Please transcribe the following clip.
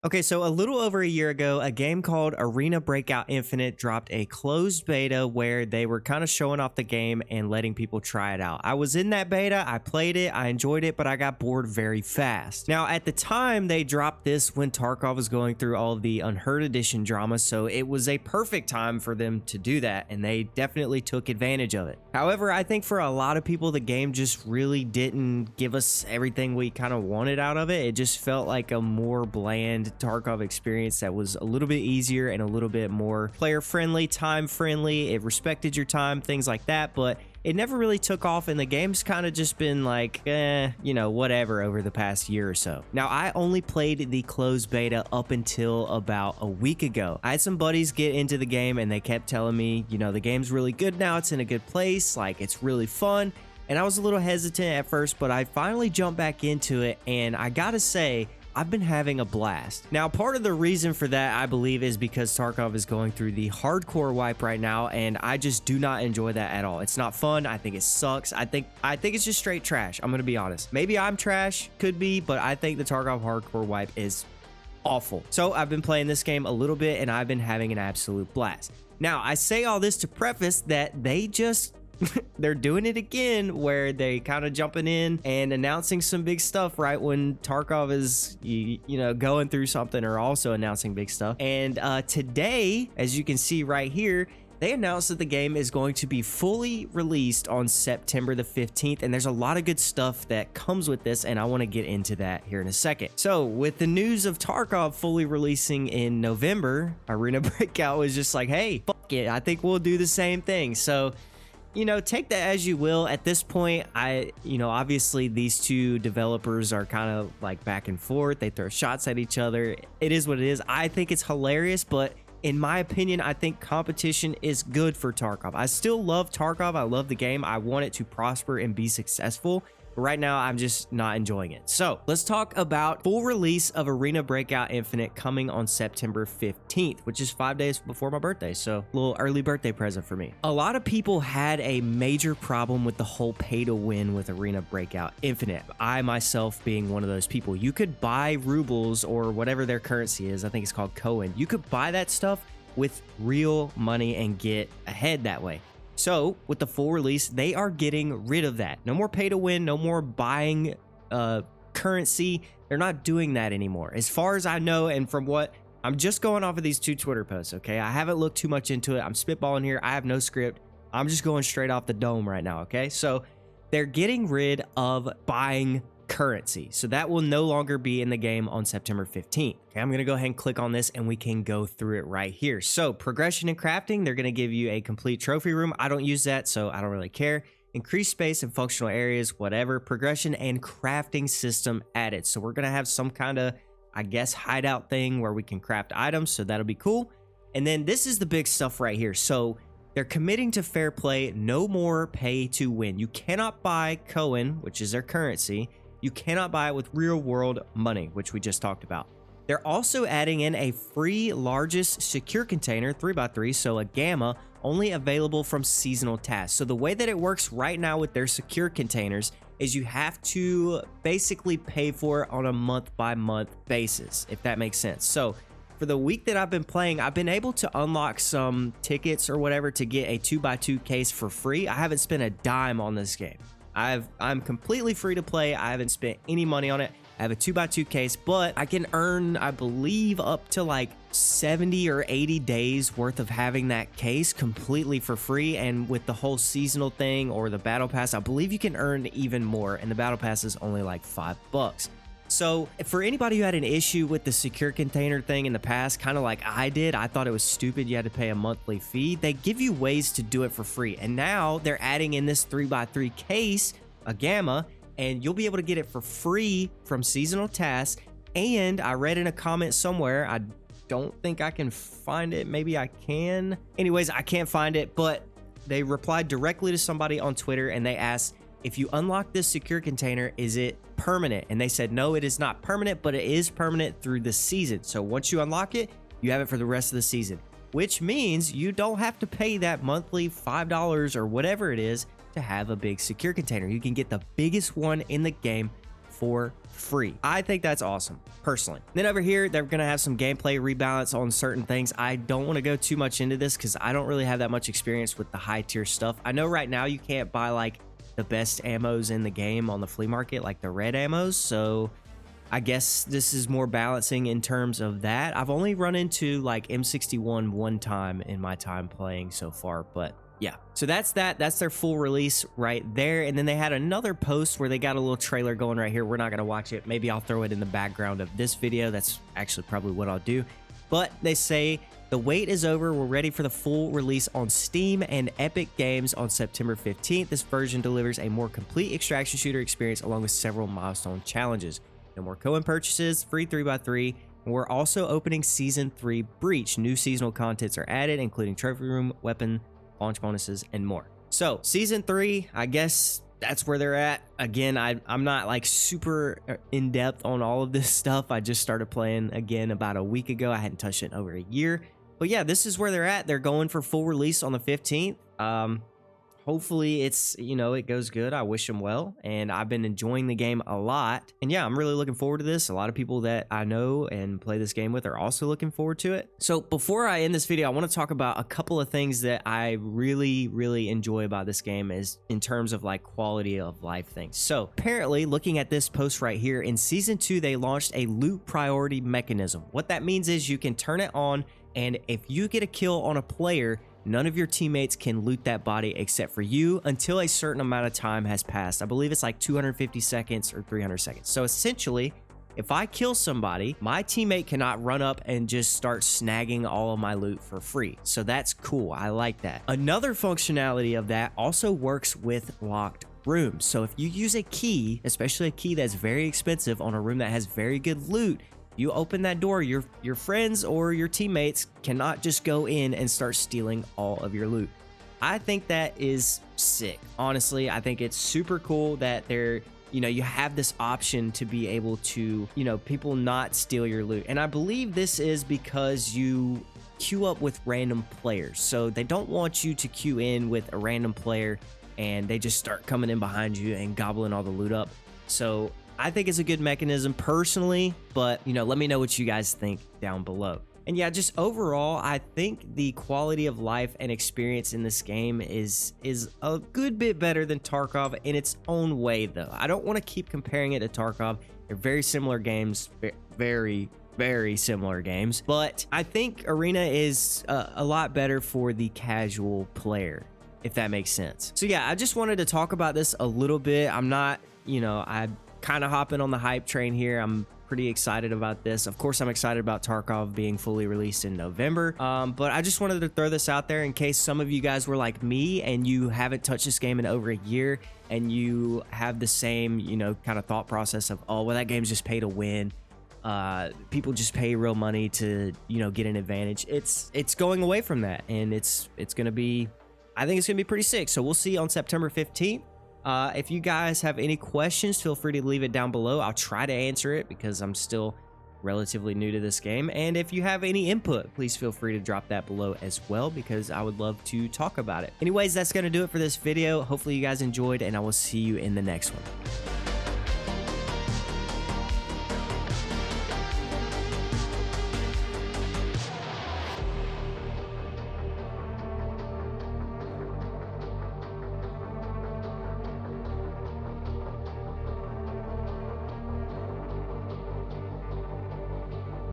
Okay, so a little over a year ago, a game called Arena Breakout Infinite dropped a closed beta where they were kind of showing off the game and letting people try it out. I was in that beta, I played it, I enjoyed it, but I got bored very fast. Now, at the time, they dropped this when Tarkov was going through all of the Unheard Edition drama, so it was a perfect time for them to do that, and they definitely took advantage of it. However, I think for a lot of people, the game just really didn't give us everything we kind of wanted out of it. It just felt like a more bland Tarkov experience that was a little bit easier and a little bit more player friendly, time friendly. It respected your time, things like that, but it never really took off, and the game's kind of just been like, whatever over the past year or so. Now, I only played the closed beta up until about a week ago. I had some buddies get into the game and they kept telling me, the game's really good now, it's in a good place, like it's really fun. And I was a little hesitant at first, but I finally jumped back into it, and I gotta say, I've been having a blast. Now, part of the reason for that, I believe, is because Tarkov is going through the hardcore wipe right now, and I just do not enjoy that at all. It's not fun. I think it sucks. I think it's just straight trash. I'm gonna be honest. Maybe I'm trash, could be, but I think the Tarkov hardcore wipe is awful. So I've been playing this game a little bit, and I've been having an absolute blast. Now, I say all this to preface that they just they're doing it again, where they kind of jumping in and announcing some big stuff right when Tarkov is, going through something, or also announcing big stuff. And today, as you can see right here, they announced that the game is going to be fully released on September the 15th, and there's a lot of good stuff that comes with this, and I want to get into that here in a second. So, with the news of Tarkov fully releasing in November, Arena Breakout was just like, hey, fuck it, I think we'll do the same thing. So, take that as you will. At this point, obviously these two developers are kind of like back and forth. They throw shots at each other. It is what it is. I think it's hilarious, but in my opinion, I think competition is good for Tarkov. I still love Tarkov. I love the game. I want it to prosper and be successful. But right now, I'm just not enjoying it. So let's talk about full release of Arena Breakout Infinite coming on September 15th, which is 5 days before my birthday. So a little early birthday present for me. A lot of people had a major problem with the whole pay to win with Arena Breakout Infinite. I myself being one of those people. You could buy rubles or whatever their currency is. I think it's called Coin. You could buy that stuff with real money and get ahead that way. So, with the full release, they are getting rid of that. No more pay to win, no more buying currency. They're not doing that anymore. As far as I know, and from what I'm just going off of these two Twitter posts, okay? I haven't looked too much into it. I'm spitballing here. I have no script. I'm just going straight off the dome right now, okay? So, they're getting rid of buying currency. So that will no longer be in the game on September 15th. Okay, I'm going to go ahead and click on this and we can go through it right here. So progression and crafting, they're going to give you a complete trophy room. I don't use that, so I don't really care. Increased space and functional areas, whatever. Progression and crafting system added. So we're going to have some kind of, I guess, hideout thing where we can craft items. So that'll be cool. And then this is the big stuff right here. So they're committing to fair play, no more pay to win. You cannot buy Coin, which is their currency. You cannot buy it with real world money, which we just talked about. They're also adding in a free largest secure container, 3x3, so a gamma, only available from seasonal tasks. So the way that it works right now with their secure containers is you have to basically pay for it on a month-by-month basis, if that makes sense. So for the week that I've been playing, I've been able to unlock some tickets or whatever to get a 2x2 case for free. I haven't spent a dime on this game. I'm completely free to play. I haven't spent any money on it. I have a 2x2 case, but I can earn, I believe, up to like 70 or 80 days worth of having that case completely for free. And with the whole seasonal thing or the battle pass, I believe you can earn even more. And the battle pass is only like $5. So for anybody who had an issue with the secure container thing in the past, kind of like I did, I thought it was stupid. You had to pay a monthly fee. They give you ways to do it for free. And now they're adding in this 3x3 case, a gamma, and you'll be able to get it for free from seasonal tasks. And I read in a comment somewhere, I don't think I can find it. Maybe I can. Anyways, I can't find it, but they replied directly to somebody on Twitter and they asked, if you unlock this secure container, is it permanent? And they said, no, it is not permanent, but it is permanent through the season. So once you unlock it, you have it for the rest of the season, which means you don't have to pay that monthly $5 or whatever it is to have a big secure container. You can get the biggest one in the game for free. I think that's awesome, personally. Then over here, they're gonna have some gameplay rebalance on certain things. I don't want to go too much into this because I don't really have that much experience with the high tier stuff. I know right now you can't buy like the best ammos in the game on the flea market, like the red ammos, so I guess this is more balancing in terms of that. I've only run into like M61 one time in my time playing so far, but yeah. So that's that. That's their full release right there. And then they had another post where they got a little trailer going right here. We're not going to watch it. Maybe I'll throw it in the background of this video. That's actually probably what I'll do. But they say, the wait is over. We're ready for the full release on Steam and Epic Games on September 15th. This version delivers a more complete extraction shooter experience along with several milestone challenges. No more co-in purchases, free 3x3. And we're also opening Season 3 Breach. New seasonal contents are added, including trophy room, weapon, launch bonuses, and more. So Season 3, I guess that's where they're at. Again, I'm not like super in depth on all of this stuff. I just started playing again about a week ago. I hadn't touched it in over a year. But yeah, this is where they're at. They're going for full release on the 15th. Hopefully it's, you know, it goes good. I wish them well. And I've been enjoying the game a lot. And yeah, I'm really looking forward to this. A lot of people that I know and play this game with are also looking forward to it. So before I end this video, I want to talk about a couple of things that I really enjoy about this game is in terms of like quality of life things. So apparently, looking at this post right here, in Season 2, they launched a loot priority mechanism. What that means is you can turn it on, and if you get a kill on a player, none of your teammates can loot that body except for you until a certain amount of time has passed. I believe it's like 250 seconds or 300 seconds. So essentially, if I kill somebody, my teammate cannot run up and just start snagging all of my loot for free. So that's cool. I like that. Another functionality of that also works with locked rooms. So if you use a key, especially a key that's very expensive on a room that has very good loot, you open that door, your friends or your teammates cannot just go in and start stealing all of your loot. I think that is sick. Honestly, I think it's super cool that you have this option to be able to, people not steal your loot. And I believe this is because you queue up with random players. So they don't want you to queue in with a random player and they just start coming in behind you and gobbling all the loot up. So I think it's a good mechanism personally, but let me know what you guys think down below. And yeah, just overall, I think the quality of life and experience in this game is a good bit better than Tarkov in its own way, though. I don't want to keep comparing it to Tarkov. They're very similar games, very similar games, but I think Arena is a lot better for the casual player, if that makes sense. So yeah, I just wanted to talk about this a little bit. I'm not, I'm kind of hopping on the hype train here. I'm pretty excited about this. Of course, I'm excited about Tarkov being fully released in November. But I just wanted to throw this out there in case some of you guys were like me and you haven't touched this game in over a year and you have the same, kind of thought process of, oh, well, that game's just pay to win. People just pay real money to, get an advantage. It's going away from that, and it's going to be, I think it's going to be pretty sick. So we'll see on September 15th. If you guys have any questions, feel free to leave it down below. I'll try to answer it because I'm still relatively new to this game. And if you have any input, please feel free to drop that below as well because I would love to talk about it. Anyways, that's going to do it for this video. Hopefully you guys enjoyed, and I will see you in the next one.